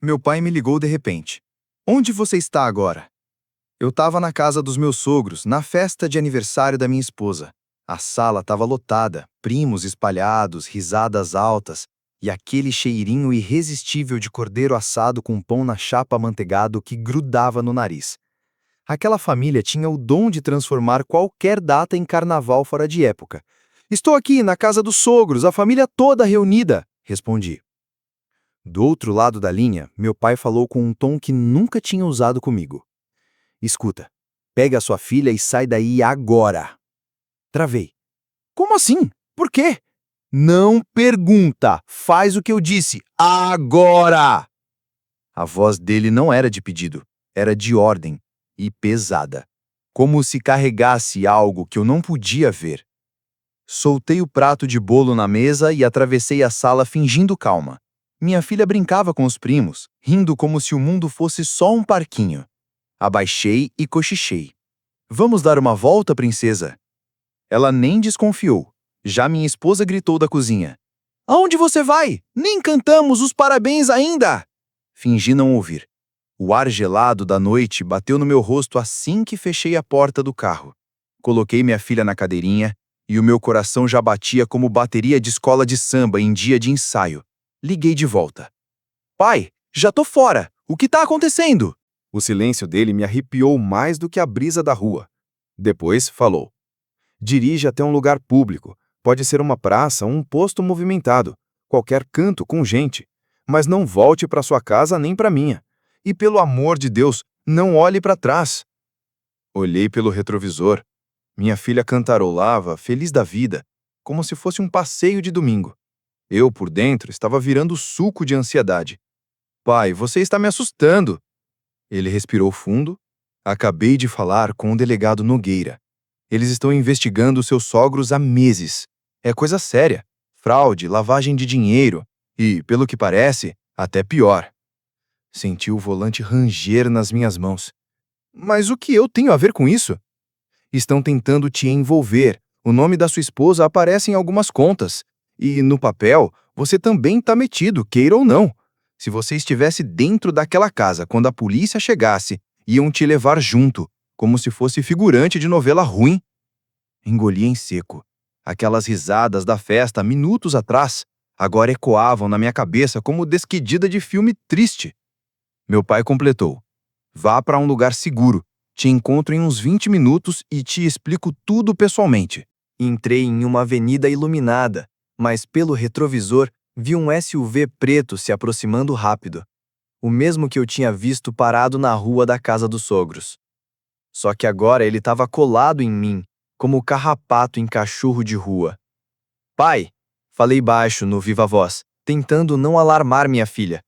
Meu pai me ligou de repente. Onde você está agora? Eu estava na casa dos meus sogros, na festa de aniversário da minha esposa. A sala estava lotada, primos espalhados, risadas altas e aquele cheirinho irresistível de cordeiro assado com pão na chapa amanteigado que grudava no nariz. Aquela família tinha o dom de transformar qualquer data em carnaval fora de época. Estou aqui na casa dos sogros, a família toda reunida, respondi. Do outro lado da linha, meu pai falou com um tom que nunca tinha usado comigo. Escuta, pega a sua filha e sai daí agora. Travei. Como assim? Por quê? Não pergunta, faz o que eu disse, agora! A voz dele não era de pedido, era de ordem, e pesada, como se carregasse algo que eu não podia ver. Soltei o prato de bolo na mesa e atravessei a sala fingindo calma. Minha filha brincava com os primos, rindo como se o mundo fosse só um parquinho. Abaixei e cochichei. Vamos dar uma volta, princesa? Ela nem desconfiou. Já minha esposa gritou da cozinha. Aonde você vai? Nem cantamos os parabéns ainda! Fingi não ouvir. O ar gelado da noite bateu no meu rosto assim que fechei a porta do carro. Coloquei minha filha na cadeirinha e o meu coração já batia como bateria de escola de samba em dia de ensaio. Liguei de volta. Pai, já tô fora! O que tá acontecendo? O silêncio dele me arrepiou mais do que a brisa da rua. Depois falou. Dirige até um lugar público. Pode ser uma praça, um posto movimentado, qualquer canto com gente. Mas não volte para sua casa nem para minha. E pelo amor de Deus, não olhe para trás. Olhei pelo retrovisor. Minha filha cantarolava, feliz da vida, como se fosse um passeio de domingo. Eu, por dentro, estava virando suco de ansiedade. Pai, você está me assustando. Ele respirou fundo. Acabei de falar com o delegado Nogueira. Eles estão investigando seus sogros há meses. É coisa séria. Fraude, lavagem de dinheiro e, pelo que parece, até pior. Senti o volante ranger nas minhas mãos. Mas o que eu tenho a ver com isso? Estão tentando te envolver. O nome da sua esposa aparece em algumas contas. E, no papel, você também está metido, queira ou não. Se você estivesse dentro daquela casa quando a polícia chegasse, iam te levar junto, como se fosse figurante de novela ruim. Engoli em seco. Aquelas risadas da festa minutos atrás agora ecoavam na minha cabeça como desquedida de filme triste. Meu pai completou. Vá para um lugar seguro. Te encontro em uns 20 minutos e te explico tudo pessoalmente. Entrei em uma avenida iluminada, mas pelo retrovisor vi um SUV preto se aproximando rápido. O mesmo que eu tinha visto parado na rua da casa dos sogros. Só que agora ele estava colado em mim, como carrapato em cachorro de rua. Pai, falei baixo no viva voz, tentando não alarmar minha filha.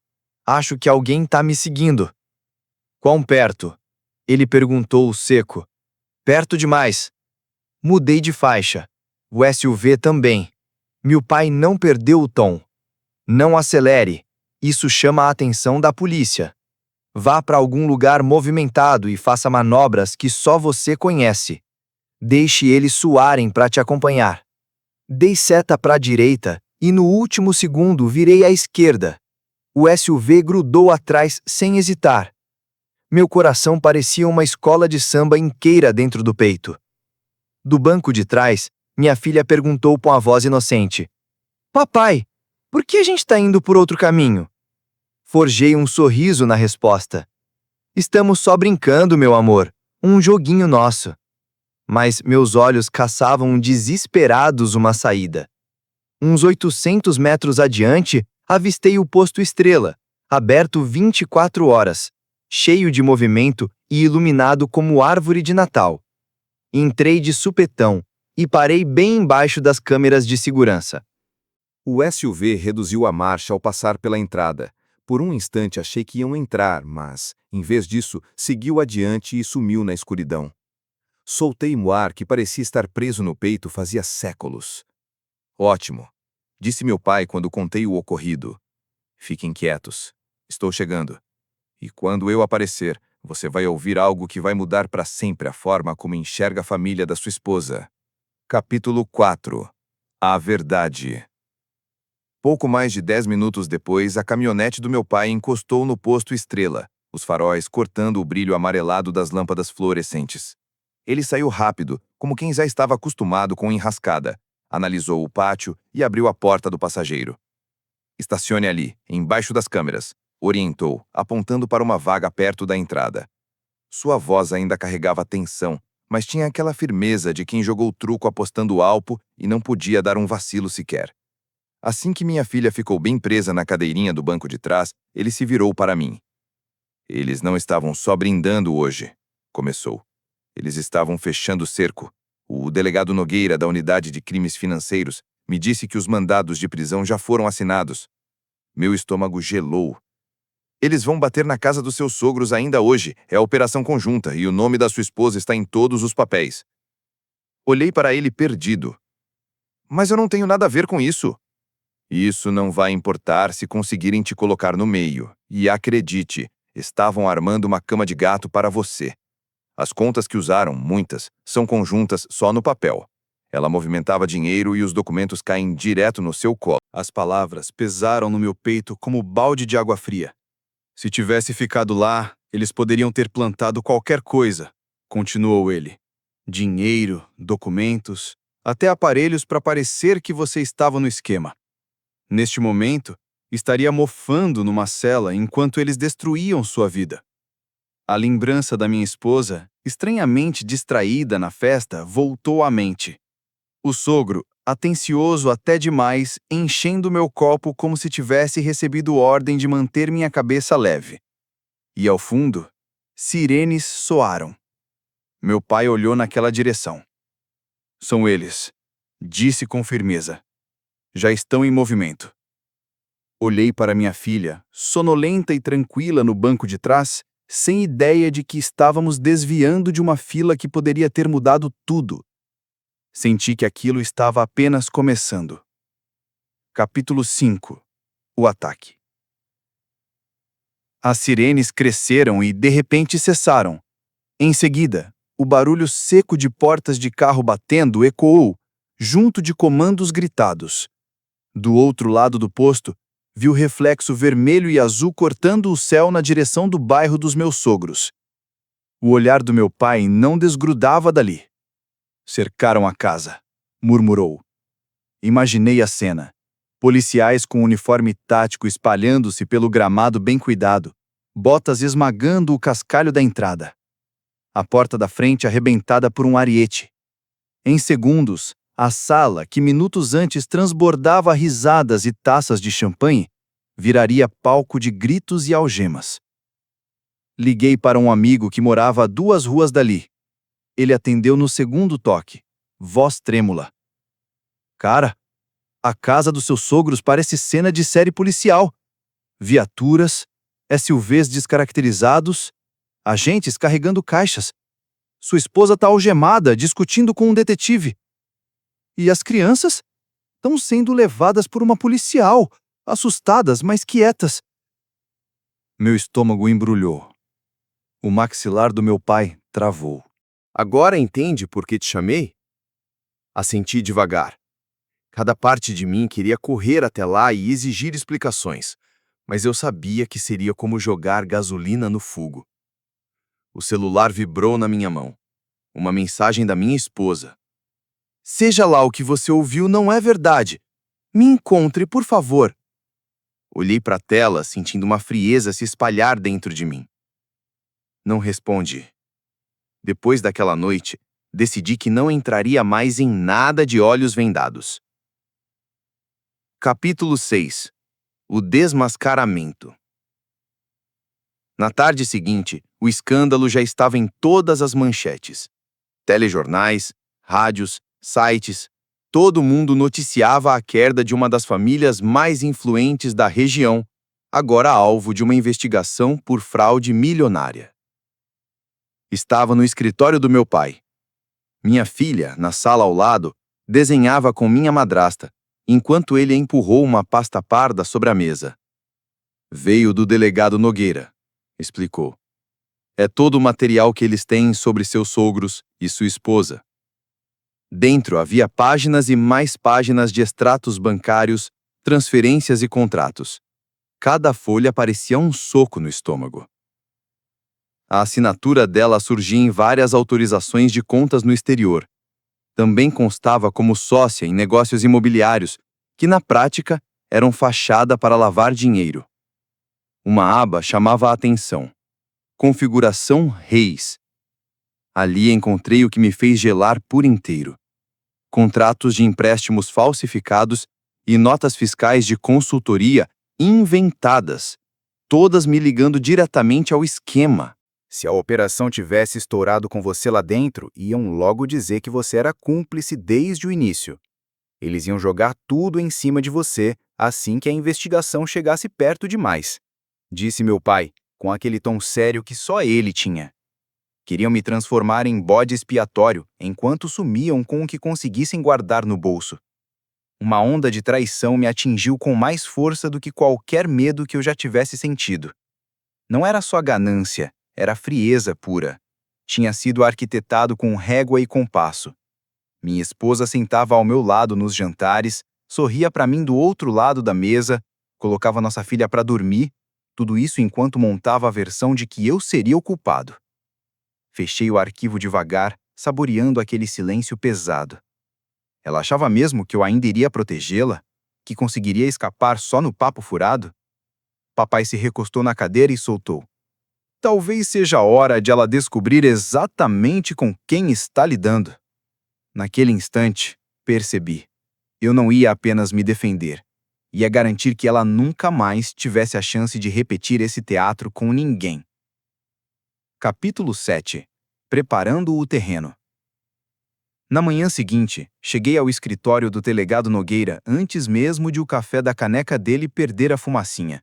Acho que alguém tá me seguindo. Quão perto? Ele perguntou seco. Perto demais. Mudei de faixa. O SUV também. Meu pai não perdeu o tom. Não acelere. Isso chama a atenção da polícia. Vá para algum lugar movimentado e faça manobras que só você conhece. Deixe eles suarem para te acompanhar. Dei seta para a direita e no último segundo virei à esquerda. O SUV grudou atrás sem hesitar. Meu coração parecia uma escola de samba inteira dentro do peito. Do banco de trás, minha filha perguntou com a voz inocente. Papai, por que a gente está indo por outro caminho? Forjei um sorriso na resposta. Estamos só brincando, meu amor. Um joguinho nosso. Mas meus olhos caçavam desesperados uma saída. Uns 800 metros adiante, avistei o posto Estrela, aberto 24 horas, cheio de movimento e iluminado como árvore de Natal. Entrei de supetão e parei bem embaixo das câmeras de segurança. O SUV reduziu a marcha ao passar pela entrada. Por um instante achei que iam entrar, mas, em vez disso, seguiu adiante e sumiu na escuridão. Soltei um ar que parecia estar preso no peito fazia séculos. Ótimo, disse meu pai quando contei o ocorrido. Fiquem quietos. Estou chegando. E quando eu aparecer, você vai ouvir algo que vai mudar para sempre a forma como enxerga a família da sua esposa. Capítulo 4. A verdade. Pouco mais de 10 minutos depois, a caminhonete do meu pai encostou no posto Estrela, os faróis cortando o brilho amarelado das lâmpadas fluorescentes. Ele saiu rápido, como quem já estava acostumado com enrascada, analisou o pátio e abriu a porta do passageiro. Estacione ali, embaixo das câmeras, orientou, apontando para uma vaga perto da entrada. Sua voz ainda carregava tensão, mas tinha aquela firmeza de quem jogou truco apostando alpo e não podia dar um vacilo sequer. Assim que minha filha ficou bem presa na cadeirinha do banco de trás, ele se virou para mim. Eles não estavam só brindando hoje, começou. Eles estavam fechando o cerco. O delegado Nogueira, da Unidade de Crimes Financeiros, me disse que os mandados de prisão já foram assinados. Meu estômago gelou. Eles vão bater na casa dos seus sogros ainda hoje. É a operação conjunta e o nome da sua esposa está em todos os papéis. Olhei para ele perdido. Mas eu não tenho nada a ver com isso. Isso não vai importar se conseguirem te colocar no meio. E acredite, estavam armando uma cama de gato para você. As contas que usaram, muitas, são conjuntas só no papel. Ela movimentava dinheiro e os documentos caem direto no seu colo. As palavras pesaram no meu peito como balde de água fria. Se tivesse ficado lá, eles poderiam ter plantado qualquer coisa, continuou ele. Dinheiro, documentos, até aparelhos para parecer que você estava no esquema. Neste momento, estaria mofando numa cela enquanto eles destruíam sua vida. A lembrança da minha esposa, estranhamente distraída na festa, voltou à mente. O sogro, atencioso até demais, enchendo meu copo como se tivesse recebido ordem de manter minha cabeça leve. E ao fundo, sirenes soaram. Meu pai olhou naquela direção. São eles, disse com firmeza. Já estão em movimento. Olhei para minha filha, sonolenta e tranquila no banco de trás, sem ideia de que estávamos desviando de uma fila que poderia ter mudado tudo. Senti que aquilo estava apenas começando. Capítulo 5. O ataque. As sirenes cresceram e, de repente, cessaram. Em seguida, o barulho seco de portas de carro batendo ecoou, junto de comandos gritados. Do outro lado do posto, vi o reflexo vermelho e azul cortando o céu na direção do bairro dos meus sogros. O olhar do meu pai não desgrudava dali. Cercaram a casa, murmurou. Imaginei a cena. Policiais com uniforme tático espalhando-se pelo gramado bem cuidado, botas esmagando o cascalho da entrada. A porta da frente arrebentada por um ariete. Em segundos, a sala, que minutos antes transbordava risadas e taças de champanhe, viraria palco de gritos e algemas. Liguei para um amigo que morava a 2 ruas dali. Ele atendeu no segundo toque, voz trêmula. Cara, a casa dos seus sogros parece cena de série policial. Viaturas, SUVs descaracterizados, agentes carregando caixas. Sua esposa está algemada, discutindo com um detetive. E as crianças estão sendo levadas por uma policial, assustadas, mas quietas. Meu estômago embrulhou. O maxilar do meu pai travou. Agora entende por que te chamei? Assenti devagar. Cada parte de mim queria correr até lá e exigir explicações, mas eu sabia que seria como jogar gasolina no fogo. O celular vibrou na minha mão. Uma mensagem da minha esposa. Seja lá o que você ouviu, não é verdade. Me encontre, por favor. Olhei para a tela, sentindo uma frieza se espalhar dentro de mim. Não respondi. Depois daquela noite, decidi que não entraria mais em nada de olhos vendados. Capítulo 6. O desmascaramento. Na tarde seguinte, o escândalo já estava em todas as manchetes. Telejornais, rádios, sites, todo mundo noticiava a queda de uma das famílias mais influentes da região, agora alvo de uma investigação por fraude milionária. Estava no escritório do meu pai. Minha filha, na sala ao lado, desenhava com minha madrasta, enquanto ele empurrou uma pasta parda sobre a mesa. Veio do delegado Nogueira, explicou. É todo o material que eles têm sobre seus sogros e sua esposa. Dentro havia páginas e mais páginas de extratos bancários, transferências e contratos. Cada folha parecia um soco no estômago. A assinatura dela surgia em várias autorizações de contas no exterior. Também constava como sócia em negócios imobiliários, que na prática eram fachada para lavar dinheiro. Uma aba chamava a atenção: Configuração Reis. Ali encontrei o que me fez gelar por inteiro: contratos de empréstimos falsificados e notas fiscais de consultoria inventadas, todas me ligando diretamente ao esquema. Se a operação tivesse estourado com você lá dentro, iam logo dizer que você era cúmplice desde o início. Eles iam jogar tudo em cima de você assim que a investigação chegasse perto demais, disse meu pai, com aquele tom sério que só ele tinha. Queriam me transformar em bode expiatório enquanto sumiam com o que conseguissem guardar no bolso. Uma onda de traição me atingiu com mais força do que qualquer medo que eu já tivesse sentido. Não era só ganância, era frieza pura. Tinha sido arquitetado com régua e compasso. Minha esposa sentava ao meu lado nos jantares, sorria para mim do outro lado da mesa, colocava nossa filha para dormir, tudo isso enquanto montava a versão de que eu seria o culpado. Fechei o arquivo devagar, saboreando aquele silêncio pesado. Ela achava mesmo que eu ainda iria protegê-la? Que conseguiria escapar só no papo furado? Papai se recostou na cadeira e soltou: talvez seja a hora de ela descobrir exatamente com quem está lidando. Naquele instante, percebi. Eu não ia apenas me defender. Ia garantir que ela nunca mais tivesse a chance de repetir esse teatro com ninguém. Capítulo 7. Preparando o terreno. Na manhã seguinte, cheguei ao escritório do delegado Nogueira antes mesmo de o café da caneca dele perder a fumacinha.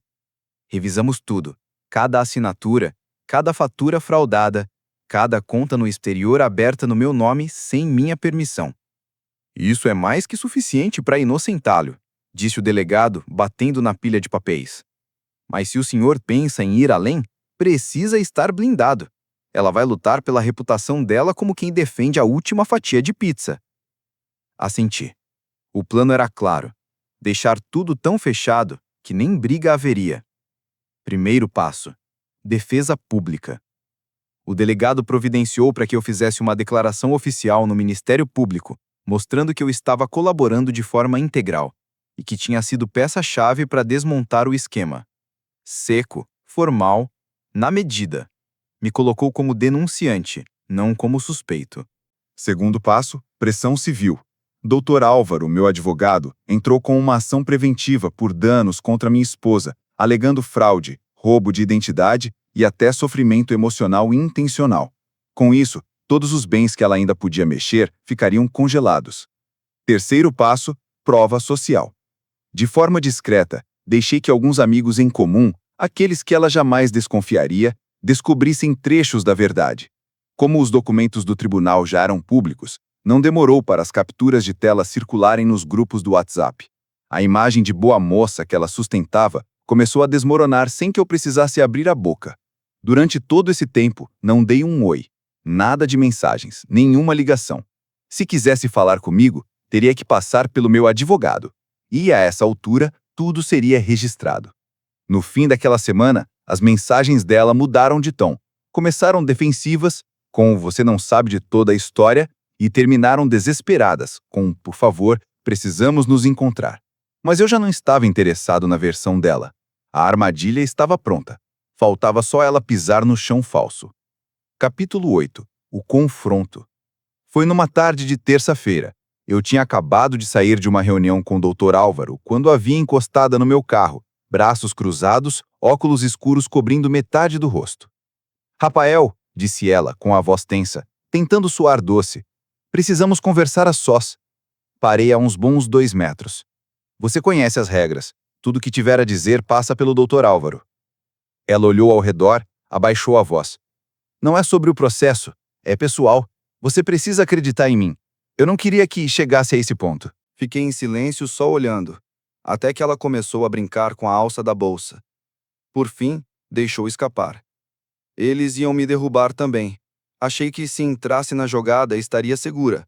Revisamos tudo, cada assinatura, cada fatura fraudada, cada conta no exterior aberta no meu nome sem minha permissão. Isso é mais que suficiente para inocentá-lo, disse o delegado, batendo na pilha de papéis. Mas se o senhor pensa em ir além, precisa estar blindado. Ela vai lutar pela reputação dela como quem defende a última fatia de pizza. Assenti. O plano era claro: deixar tudo tão fechado que nem briga haveria. Primeiro passo: defesa pública. O delegado providenciou para que eu fizesse uma declaração oficial no Ministério Público, mostrando que eu estava colaborando de forma integral e que tinha sido peça-chave para desmontar o esquema. Seco, formal, na medida. Me colocou como denunciante, não como suspeito. Segundo passo, pressão civil. Dr. Álvaro, meu advogado, entrou com uma ação preventiva por danos contra minha esposa, alegando fraude, roubo de identidade e até sofrimento emocional intencional. Com isso, todos os bens que ela ainda podia mexer ficariam congelados. Terceiro passo, prova social. De forma discreta, deixei que alguns amigos em comum, aqueles que ela jamais desconfiaria, descobrissem trechos da verdade. Como os documentos do tribunal já eram públicos, não demorou para as capturas de tela circularem nos grupos do WhatsApp. A imagem de boa moça que ela sustentava começou a desmoronar sem que eu precisasse abrir a boca. Durante todo esse tempo, não dei um oi. Nada de mensagens, nenhuma ligação. Se quisesse falar comigo, teria que passar pelo meu advogado. E a essa altura, tudo seria registrado. No fim daquela semana, as mensagens dela mudaram de tom. Começaram defensivas, com "você não sabe de toda a história", e terminaram desesperadas, com "por favor, precisamos nos encontrar". Mas eu já não estava interessado na versão dela. A armadilha estava pronta. Faltava só ela pisar no chão falso. Capítulo 8. O confronto. Foi numa tarde de terça-feira. Eu tinha acabado de sair de uma reunião com o Dr. Álvaro quando a vi encostada no meu carro, braços cruzados, óculos escuros cobrindo metade do rosto. "Rafael", disse ela, com a voz tensa, tentando soar doce, "precisamos conversar a sós." Parei a uns bons 2 metros. "Você conhece as regras. Tudo que tiver a dizer passa pelo Dr. Álvaro." Ela olhou ao redor, abaixou a voz. "Não é sobre o processo, é pessoal. Você precisa acreditar em mim. Eu não queria que chegasse a esse ponto." Fiquei em silêncio só olhando, até que ela começou a brincar com a alça da bolsa. Por fim, deixou escapar. "Eles iam me derrubar também. Achei que se entrasse na jogada estaria segura.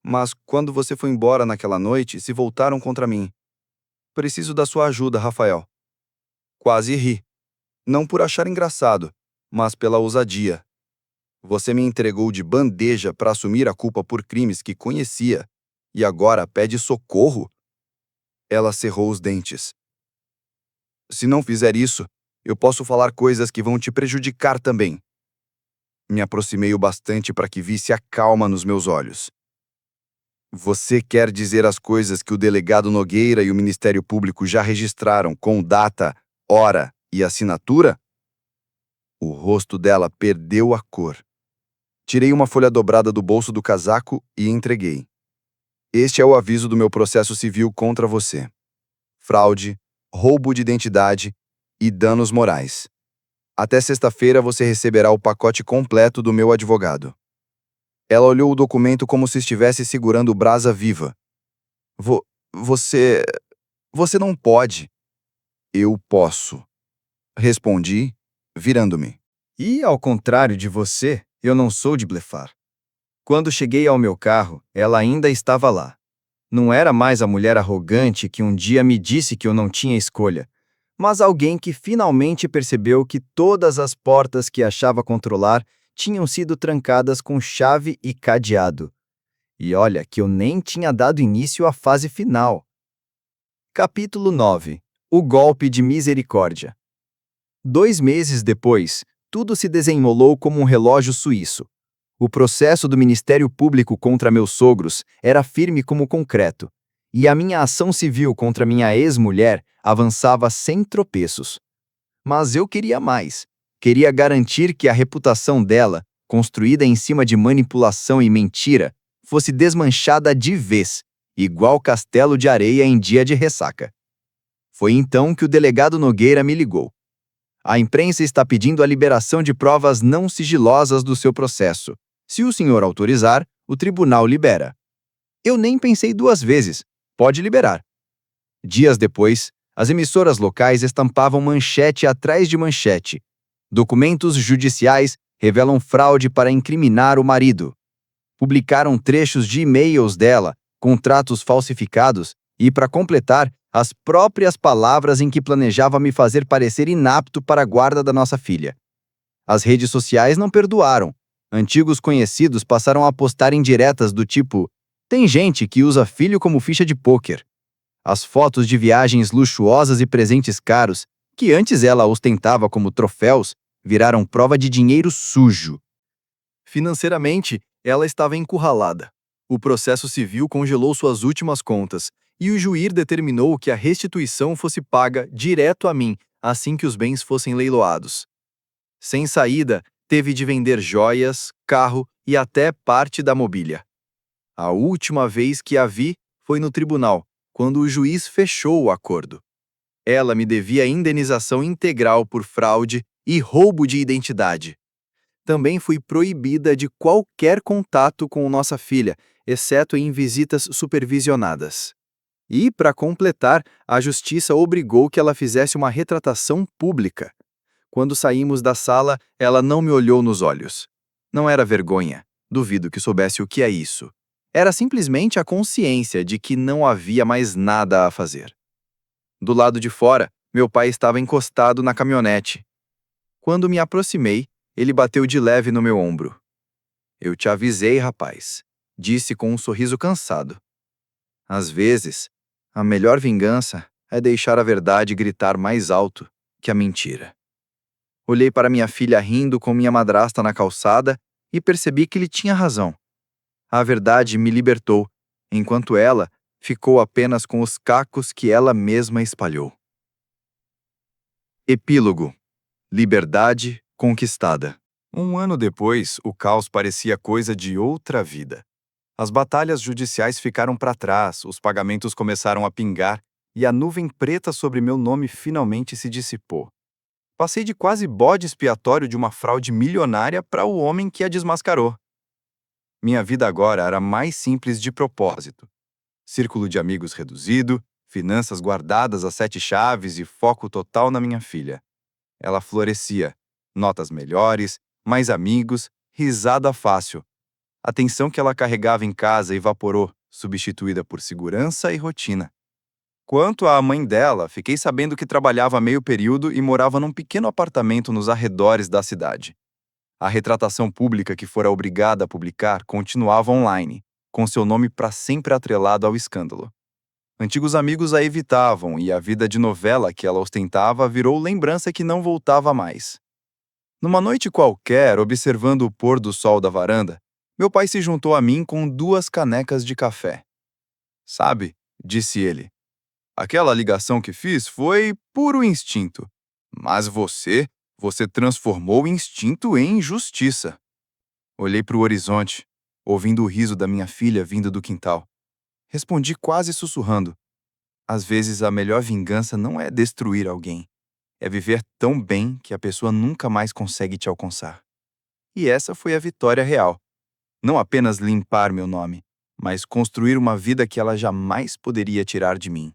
Mas quando você foi embora naquela noite, se voltaram contra mim." Preciso da sua ajuda, Rafael. Quase ri. Não por achar engraçado, mas pela ousadia. Você me entregou de bandeja para assumir a culpa por crimes que conhecia e agora pede socorro? Ela cerrou os dentes. Se não fizer isso, eu posso falar coisas que vão te prejudicar também. Me aproximei o bastante para que visse a calma nos meus olhos. Você quer dizer as coisas que o delegado Nogueira e o Ministério Público já registraram com data, hora e assinatura? O rosto dela perdeu a cor. Tirei uma folha dobrada do bolso do casaco e entreguei. Este é o aviso do meu processo civil contra você. Fraude, roubo de identidade e danos morais. Até sexta-feira você receberá o pacote completo do meu advogado. Ela olhou o documento como se estivesse segurando brasa viva. Você não pode. Eu posso. Respondi, virando-me. E, ao contrário de você, eu não sou de blefar. Quando cheguei ao meu carro, ela ainda estava lá. Não era mais a mulher arrogante que um dia me disse que eu não tinha escolha, mas alguém que finalmente percebeu que todas as portas que achava controlar tinham sido trancadas com chave e cadeado. E olha que eu nem tinha dado início à fase final. Capítulo 9. O golpe de misericórdia. 2 meses depois, tudo se desenrolou como um relógio suíço. O processo do Ministério Público contra meus sogros era firme como concreto, e a minha ação civil contra minha ex-mulher avançava sem tropeços. Mas eu queria mais. Queria garantir que a reputação dela, construída em cima de manipulação e mentira, fosse desmanchada de vez, igual castelo de areia em dia de ressaca. Foi então que o delegado Nogueira me ligou. A imprensa está pedindo a liberação de provas não sigilosas do seu processo. Se o senhor autorizar, o tribunal libera. Eu nem pensei 2 vezes. Pode liberar. Dias depois, as emissoras locais estampavam manchete atrás de manchete. Documentos judiciais revelam fraude para incriminar o marido. Publicaram trechos de e-mails dela, contratos falsificados e, para completar, as próprias palavras em que planejava me fazer parecer inapto para a guarda da nossa filha. As redes sociais não perdoaram. Antigos conhecidos passaram a postar indiretas do tipo: tem gente que usa filho como ficha de pôquer. As fotos de viagens luxuosas e presentes caros, que antes ela ostentava como troféus, viraram prova de dinheiro sujo. Financeiramente, ela estava encurralada. O processo civil congelou suas últimas contas, e o juiz determinou que a restituição fosse paga direto a mim, assim que os bens fossem leiloados. Sem saída, teve de vender joias, carro e até parte da mobília. A última vez que a vi foi no tribunal, quando o juiz fechou o acordo. Ela me devia indenização integral por fraude e roubo de identidade. Também fui proibida de qualquer contato com nossa filha, exceto em visitas supervisionadas. E, para completar, a justiça obrigou que ela fizesse uma retratação pública. Quando saímos da sala, ela não me olhou nos olhos. Não era vergonha, duvido que soubesse o que é isso. Era simplesmente a consciência de que não havia mais nada a fazer. Do lado de fora, meu pai estava encostado na caminhonete. Quando me aproximei, ele bateu de leve no meu ombro. Eu te avisei, rapaz, disse com um sorriso cansado. Às vezes, a melhor vingança é deixar a verdade gritar mais alto que a mentira. Olhei para minha filha rindo com minha madrasta na calçada e percebi que ele tinha razão. A verdade me libertou, enquanto ela ficou apenas com os cacos que ela mesma espalhou. Epílogo. Liberdade conquistada. 1 ano depois, o caos parecia coisa de outra vida. As batalhas judiciais ficaram para trás, os pagamentos começaram a pingar e a nuvem preta sobre meu nome finalmente se dissipou. Passei de quase bode expiatório de uma fraude milionária para o homem que a desmascarou. Minha vida agora era mais simples de propósito. Círculo de amigos reduzido, finanças guardadas a 7 chaves e foco total na minha filha. Ela florescia. Notas melhores, mais amigos, risada fácil. A tensão que ela carregava em casa evaporou, substituída por segurança e rotina. Quanto à mãe dela, fiquei sabendo que trabalhava a meio período e morava num pequeno apartamento nos arredores da cidade. A retratação pública que fora obrigada a publicar continuava online, com seu nome para sempre atrelado ao escândalo. Antigos amigos a evitavam e a vida de novela que ela ostentava virou lembrança que não voltava mais. Numa noite qualquer, observando o pôr do sol da varanda, meu pai se juntou a mim com 2 canecas de café. Sabe, disse ele, aquela ligação que fiz foi puro instinto. Mas você transformou o instinto em justiça. Olhei para o horizonte, ouvindo o riso da minha filha vindo do quintal. Respondi quase sussurrando. Às vezes a melhor vingança não é destruir alguém. É viver tão bem que a pessoa nunca mais consegue te alcançar. E essa foi a vitória real. Não apenas limpar meu nome, mas construir uma vida que ela jamais poderia tirar de mim.